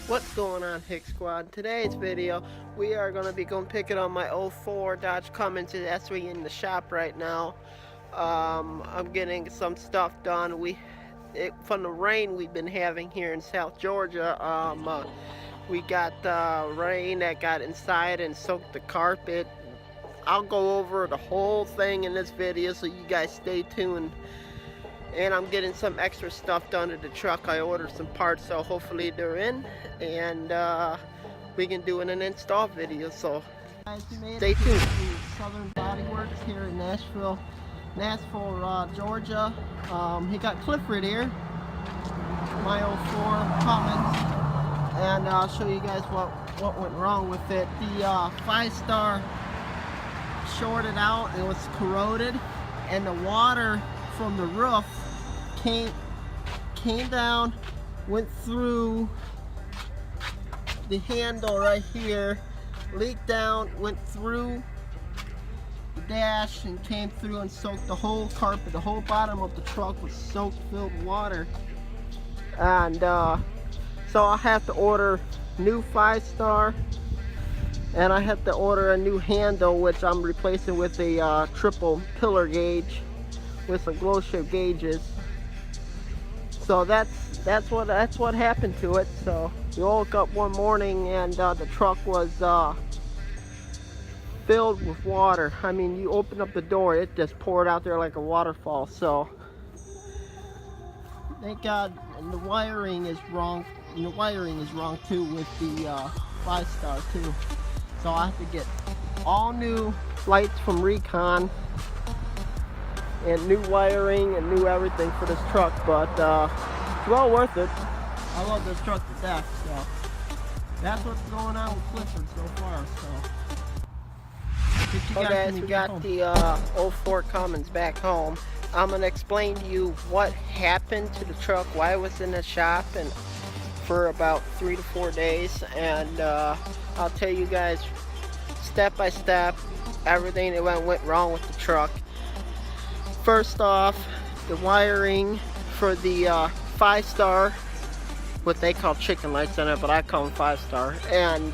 What's going on, Hick Squad? Today's video, we are going to be going picking up my 04 Dodge Cummins. It's actually in the shop right now. I'm getting some stuff done. From the rain we've been having here in South Georgia, we got rain that got inside and soaked the carpet. I'll go over the whole thing in this video, so you guys stay tuned. And I'm getting some extra stuff done to the truck. I ordered some parts, so hopefully they're in, and we can do an install video. So stay tuned. Southern Body Works here in Nashville, Georgia. He got Clifford here, my 04 Cummins, and I'll show you guys what went wrong with it. The 5-star shorted out. It was corroded, and the water from the roof came down, went through the handle right here, leaked down, went through the dash, and came through and soaked the whole carpet. The whole bottom of the truck was soaked, filled with water. And so I have to order new 5-star, and I have to order a new handle, which I'm replacing with a triple pillar gauge with some glow strip gauges. So that's what happened to it. So we woke up one morning and the truck was filled with water. I mean, you open up the door, it just poured out there like a waterfall. So thank God. And the wiring is wrong. And the wiring is wrong too with the 5-star too. So I have to get all new lights from Recon and new wiring and new everything for this truck, but it's well worth it. I love this truck to death. So that's what's going on with Clifford so far. So okay, guys, we got the 04 Cummins back home. I'm gonna explain to you what happened to the truck, why it was in the shop, and for about 3 to 4 days, and I'll tell you guys step by step everything that went wrong with the truck. First off, the wiring for the 5-star, what they call chicken lights in it, but I call them 5-star, and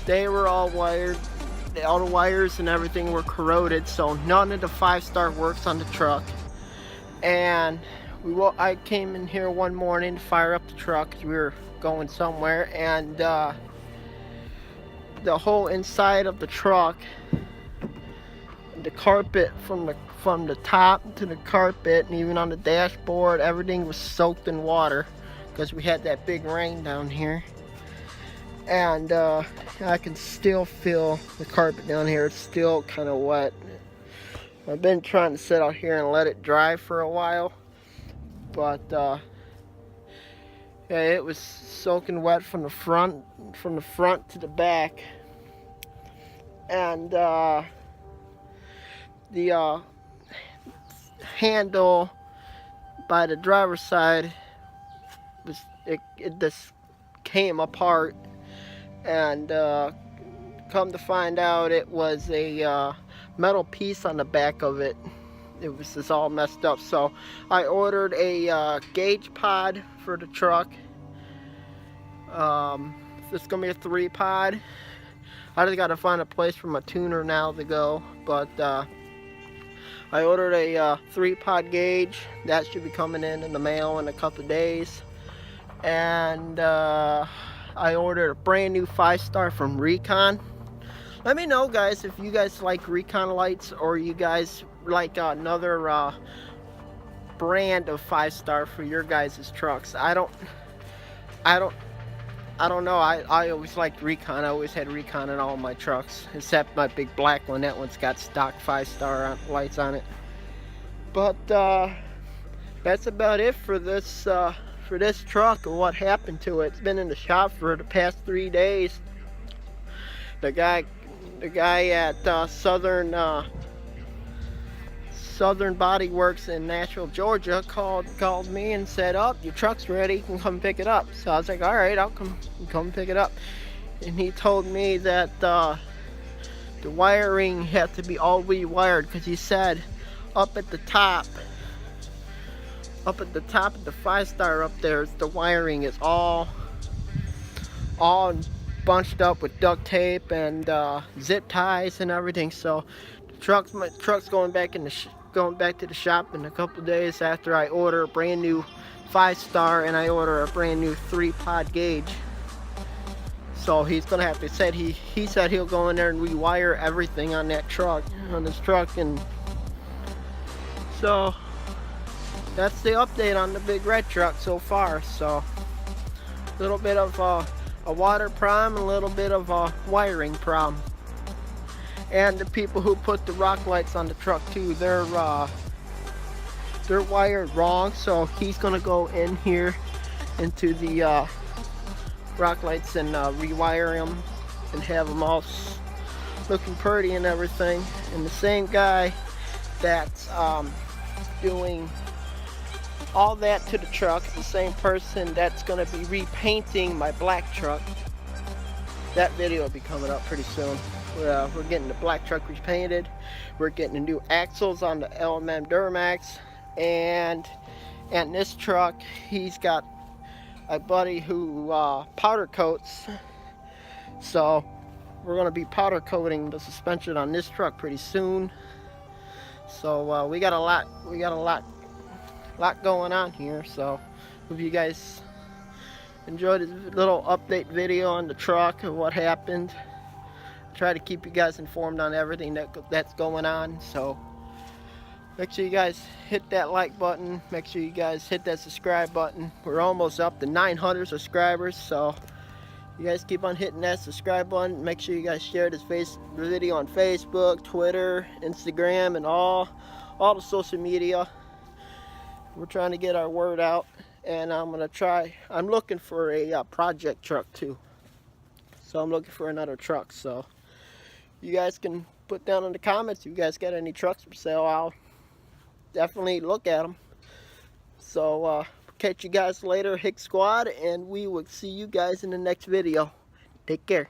they were all wired. All the wires and everything were corroded, so none of the 5-star works on the truck. And I came in here one morning to fire up the truck because we were going somewhere, and the whole inside of the truck, the carpet from the top to the carpet, and even on the dashboard, everything was soaked in water because we had that big rain down here. And I can still feel the carpet down here. It's still kind of wet. I've been trying to sit out here and let it dry for a while, but yeah, it was soaking wet from the front to the back. And the handle by the driver's side it just came apart, and come to find out it was a metal piece on the back of it. It was just all messed up. So I ordered a gauge pod for the truck. It's gonna be a 3-pod. I just gotta find a place for my tuner now to go, but I ordered a 3-pod gauge. That should be coming in the mail in a couple of days. And I ordered a brand new 5-star from Recon. Let me know, guys, if you guys like Recon lights, or you guys like another brand of 5-star for your guys' trucks. I don't know. I always liked Recon. I always had Recon in all my trucks, except my big black one. That one's got stock 5-star lights on it. But that's about it for this truck and what happened to it. It's been in the shop for the past 3 days. The guy at Southern Body Works in Nashville, Georgia, called me and said, "Oh, your truck's ready. You can come pick it up." So I was like, "All right, I'll come pick it up." And he told me that the wiring had to be all rewired, because he said up at the top up at the top of the 5-star up there, the wiring is all bunched up with duct tape and zip ties and everything. So my truck's going back going back to the shop in a couple of days after I order a brand new 5-star and I order a brand new 3-pod gauge. So he's gonna have to he said he'll go in there and rewire everything on that truck, on this truck. And so that's the update on the big red truck so far. So a little bit of a water problem, a little bit of a wiring problem. And the people who put the rock lights on the truck too, they're wired wrong. So he's gonna go in here into the rock lights and rewire them and have them all looking pretty and everything. And the same guy that's doing all that to the truck, the same person that's going to be repainting my black truck. That video will be coming up pretty soon. We're getting the black truck repainted. We're getting the new axles on the LMM Duramax, and this truck, he's got a buddy who powder coats. So we're going to be powder coating the suspension on this truck pretty soon. So we got a lot going on here. So hope you guys enjoyed this little update video on the truck and what happened. Try to keep you guys informed on everything that's going on. So make sure you guys hit that like button. Make sure you guys hit that subscribe button. We're almost up to 900 subscribers, so you guys keep on hitting that subscribe button. Make sure you guys share this video on Facebook, Twitter, Instagram, and all the social media. We're trying to get our word out, and I'm looking for a project truck too. So I'm looking for another truck. So you guys can put down in the comments if you guys got any trucks for sale. I'll definitely look at them. So catch you guys later, Hick Squad, and we will see you guys in the next video. Take care.